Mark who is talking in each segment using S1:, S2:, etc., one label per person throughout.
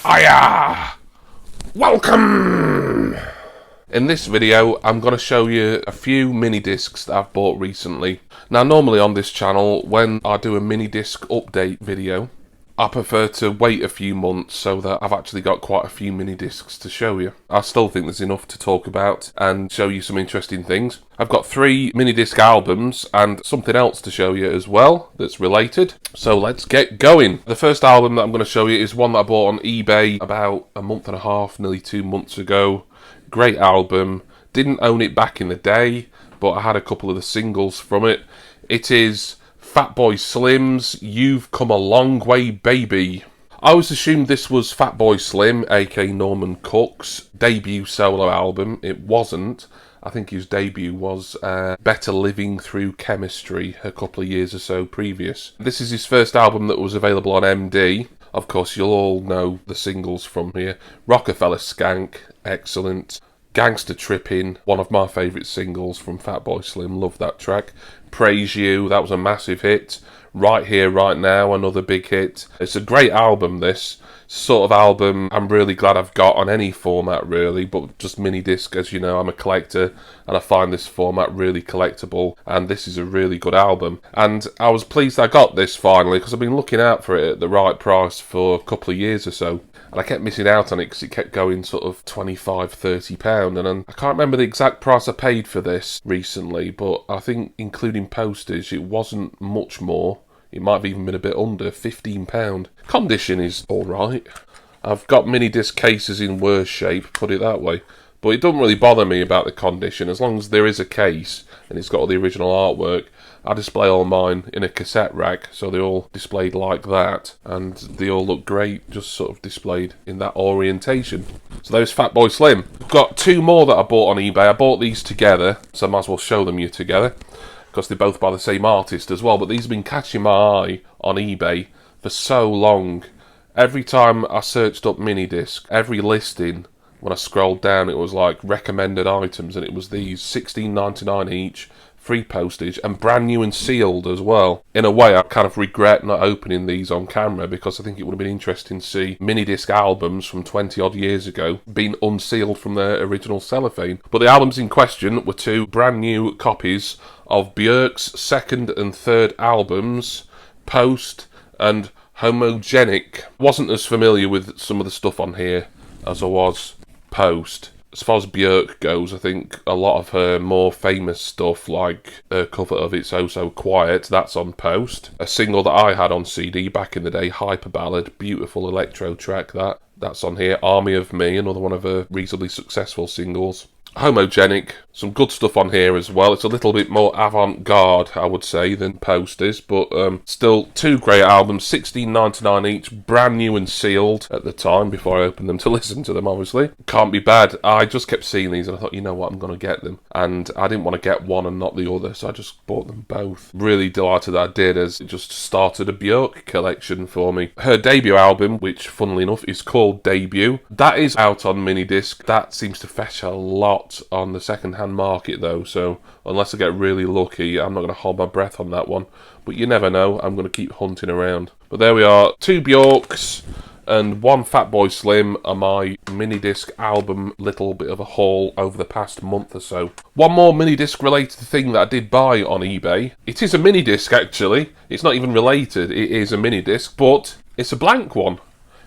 S1: Hiya! Welcome! In this video, I'm going to show you a few mini discs that I've bought recently. Now, normally on this channel, when I do a mini disc update video, I prefer to wait a few months so that I've actually got quite a few mini discs to show you. I still think there's enough to talk about and show you some interesting things. I've got 3 mini disc albums and something else to show you as well that's related. So let's get going. The first album that I'm going to show you is one that I bought on eBay about a month and a half, nearly 2 months ago. Great album. Didn't own it back in the day, but I had a couple of the singles from it. It is Fatboy Slim's You've Come a Long Way Baby. I always assumed this was Fatboy Slim, aka Norman Cook's debut solo album. It wasn't. I think his debut was Better Living Through Chemistry a couple of years or so previous. This is his first album that was available on MD. Of course, you'll all know the singles from here. Rockefeller Skank, excellent. Gangster Trippin', one of my favourite singles from Fatboy Slim, love that track. Praise You, that was a massive hit. Right Here, Right Now, another big hit. It's a great album, this. Sort of album I'm really glad I've got on any format, really, but just mini disc, as you know, I'm a collector, and I find this format really collectible, and this is a really good album. And I was pleased I got this finally, because I've been looking out for it at the right price for a couple of years or so. And I kept missing out on it because it kept going sort of £25–30, and I can't remember the exact price I paid for this recently, but I think including postage it wasn't much more. It might have even been a bit under £15. Condition is alright. I've got mini disc cases in worse shape, put it that way. But it doesn't really bother me about the condition, as long as there is a case and it's got all the original artwork. I display all mine in a cassette rack, so they're all displayed like that, and they all look great, just sort of displayed in that orientation. So there's Fatboy Slim. I've got 2 more that I bought on eBay. I bought these together, so I might as well show them you together, because they're both by the same artist as well, but these have been catching my eye on eBay for so long. Every time I searched up Minidisc, every listing, when I scrolled down, it was like recommended items, and it was these, $16.99 each, free postage, and brand new and sealed as well. In a way, I kind of regret not opening these on camera, because I think it would have been interesting to see mini-disc albums from 20 odd years ago being unsealed from their original cellophane. But the albums in question were 2 brand new copies of Björk's second and third albums, Post and Homogenic. Wasn't as familiar with some of the stuff on here as I was Post. As far as Björk goes, I think a lot of her more famous stuff, like her cover of It's Oh So Quiet, that's on Post. A single that I had on CD back in the day, Hyper Ballad, beautiful electro track, that's on here. Army of Me, another one of her reasonably successful singles. Homogenic, some good stuff on here as well. It's a little bit more avant-garde, I would say, than Post is, but still 2 great albums, $16.99 each, brand new and sealed at the time, before I opened them to listen to them, obviously. Can't be bad. I just kept seeing these and I thought, you know what, I'm going to get them. And I didn't want to get one and not the other, so I just bought them both. Really delighted that I did, as it just started a Björk collection for me. Her debut album, which funnily enough is called Debut, that is out on Minidisc. That seems to fetch a lot on the second-hand market though, so unless I get really lucky, I'm not going to hold my breath on that one, but you never know, I'm going to keep hunting around. But there we are, 2 Björks and 1 Fatboy Slim are my mini-disc album little bit of a haul over the past month or so. One more mini-disc related thing that I did buy on eBay. It is a mini-disc actually, it's not even related, it is a mini-disc, but it's a blank one.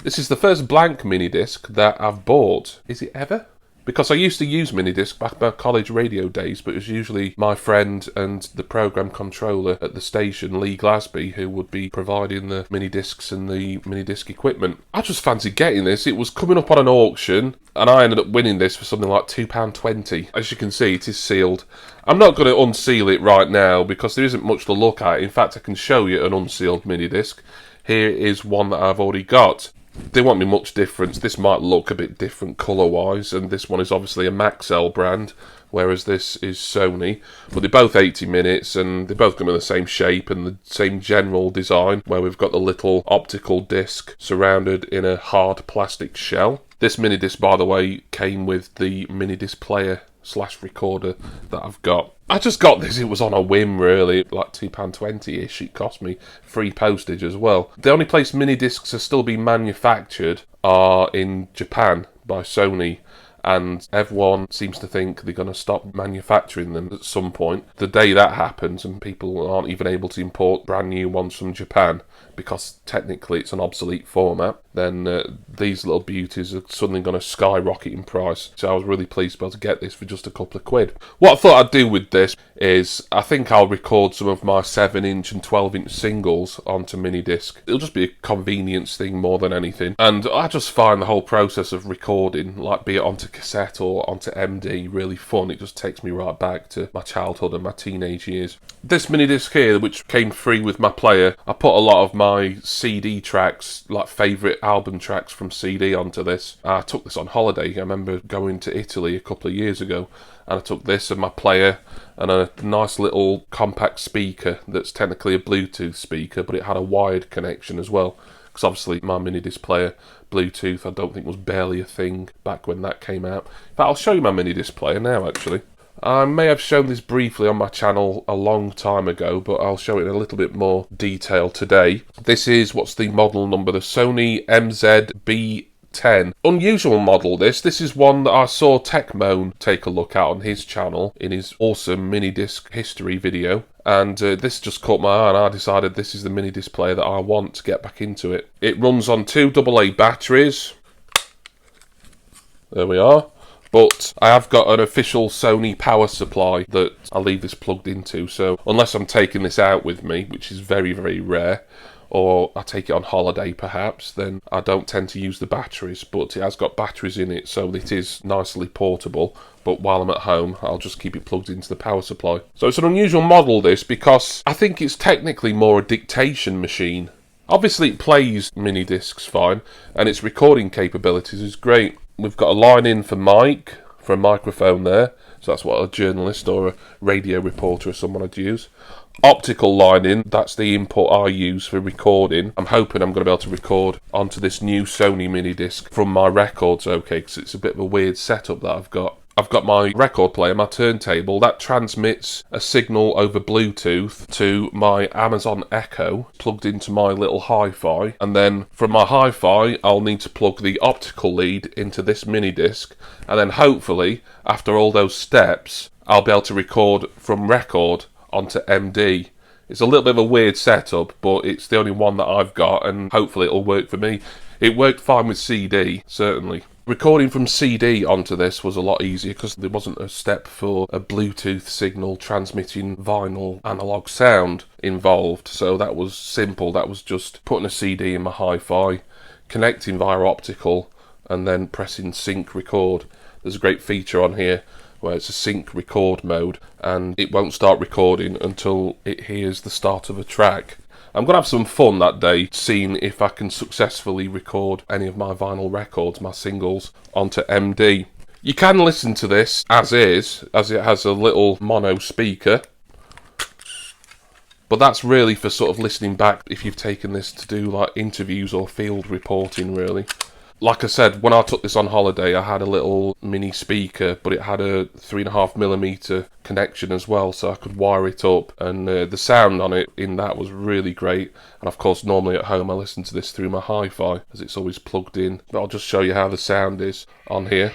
S1: This is the first blank mini-disc that I've bought. Is it ever? Because I used to use Minidisc back in my college radio days, but it was usually my friend and the program controller at the station, Lee Glasby, who would be providing the Minidiscs and the Minidisc equipment. I just fancied getting this. It was coming up on an auction, and I ended up winning this for something like £2.20. As you can see, it is sealed. I'm not going to unseal it right now, because there isn't much to look at. In fact, I can show you an unsealed Minidisc. Here is one that I've already got. There won't be much difference. This might look a bit different colour-wise, and this one is obviously a Maxell brand, whereas this is Sony. But they're both 80 minutes, and they're both going to be the same shape and the same general design, where we've got the little optical disc surrounded in a hard plastic shell. This mini-disc, by the way, came with the mini-disc player / recorder that I've got. I just got this, it was on a whim really, like £2.20ish. It cost me free postage as well. The only place mini discs are still being manufactured are in Japan by Sony, and everyone seems to think they're going to stop manufacturing them at some point. The day that happens and people aren't even able to import brand new ones from Japan because technically it's an obsolete format, then these little beauties are suddenly going to skyrocket in price. So I was really pleased to be able to get this for just a couple of quid. What I thought I'd do with this is I think I'll record some of my 7-inch and 12-inch singles onto Minidisc. It'll just be a convenience thing more than anything. And I just find the whole process of recording, like be it onto cassette or onto MD, really fun. It just takes me right back to my childhood and my teenage years. This Minidisc here, which came free with my player, I put a lot of my CD tracks, like favourite album tracks from CD onto this. I took this on holiday. I remember going to Italy a couple of years ago, and I took this and my player and a nice little compact speaker that's technically a Bluetooth speaker, but it had a wired connection as well, because obviously my Minidisc player, Bluetooth, I don't think was barely a thing back when that came out. In fact, I'll show you my Minidisc player now, actually. I may have shown this briefly on my channel a long time ago, but I'll show it in a little bit more detail today. This is, what's the model number? The Sony MZB10. Unusual model this. This is one that I saw Techmoan take a look at on his channel in his awesome Minidisc history video. And this just caught my eye and I decided this is the Minidisc player that I want to get back into it. It runs on 2 AA batteries. There we are. But I have got an official Sony power supply that I'll leave this plugged into. So unless I'm taking this out with me, which is very, very rare, or I take it on holiday perhaps, then I don't tend to use the batteries. But it has got batteries in it, so it is nicely portable. But while I'm at home, I'll just keep it plugged into the power supply. So it's an unusual model, this, because I think it's technically more a dictation machine. Obviously it plays Minidiscs fine, and its recording capabilities is great. We've got a line in for mic, for a microphone there, so that's what a journalist or a radio reporter or someone would use. Optical line in, that's the input I use for recording. I'm hoping I'm going to be able to record onto this new Sony Minidisc from my records, okay, because it's a bit of a weird setup that I've got. I've got my record player, my turntable, that transmits a signal over Bluetooth to my Amazon Echo, plugged into my little hi-fi, and then from my hi-fi I'll need to plug the optical lead into this Minidisc, and then hopefully, after all those steps, I'll be able to record from record onto MD. It's a little bit of a weird setup, but it's the only one that I've got, and hopefully it'll work for me. It worked fine with CD, certainly. Recording from CD onto this was a lot easier because there wasn't a step for a Bluetooth signal transmitting vinyl analog sound involved, so that was simple. That was just putting a CD in my hi-fi, connecting via optical, and then pressing sync record. There's a great feature on here where it's a sync record mode, and it won't start recording until it hears the start of a track. I'm going to have some fun that day seeing if I can successfully record any of my vinyl records, my singles, onto MD. You can listen to this as is, as it has a little mono speaker. But that's really for sort of listening back if you've taken this to do like interviews or field reporting, really. Like I said, when I took this on holiday, I had a little mini speaker, but it had a 3.5mm connection as well, so I could wire it up, and the sound on it in that was really great. And of course, normally at home I listen to this through my hi-fi, as it's always plugged in. But I'll just show you how the sound is on here.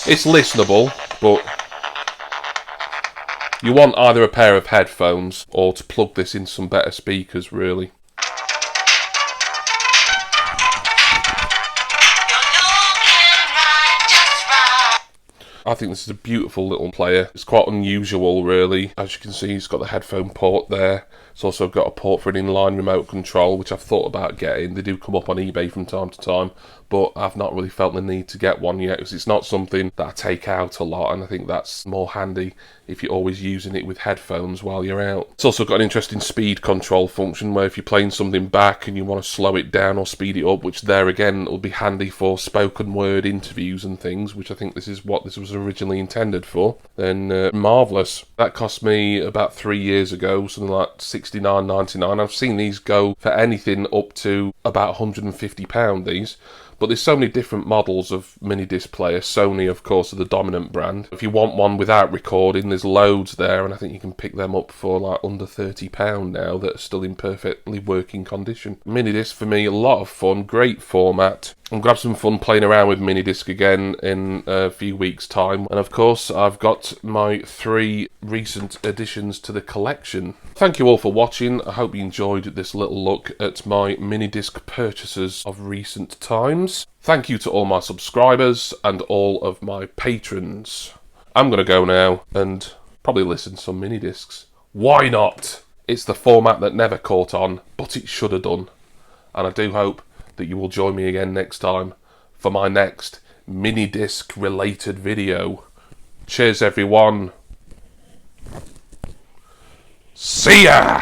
S1: It's listenable, but you want either a pair of headphones or to plug this in some better speakers, really. I think this is a beautiful little player. It's quite unusual, really. As you can see, it's got the headphone port there. It's also got a port for an inline remote control, which I've thought about getting. They do come up on eBay from time to time, but I've not really felt the need to get one yet, because it's not something that I take out a lot, and I think that's more handy if you're always using it with headphones while you're out. It's also got an interesting speed control function, where if you're playing something back and you want to slow it down or speed it up, which there again will be handy for spoken word interviews and things, which I think this is what this was originally intended for, then marvellous. That cost me about 3 years ago, something like £69.99. I've seen these go for anything up to about £150 these. But there's so many different models of Minidisc players. Sony, of course, are the dominant brand. If you want one without recording, there's loads there, and I think you can pick them up for like under £30 now that are still in perfectly working condition. Minidisc, for me, a lot of fun, great format. I'm going to have some fun playing around with Minidisc again in a few weeks' time. And of course, I've got my 3 recent additions to the collection. Thank you all for watching. I hope you enjoyed this little look at my Minidisc purchases of recent times. Thank you to all my subscribers and all of my patrons. I'm going to go now and probably listen to some Minidiscs. Why not? It's the format that never caught on, but it should have done. And I do hope that you will join me again next time for my next Minidisc related video. Cheers everyone. See ya!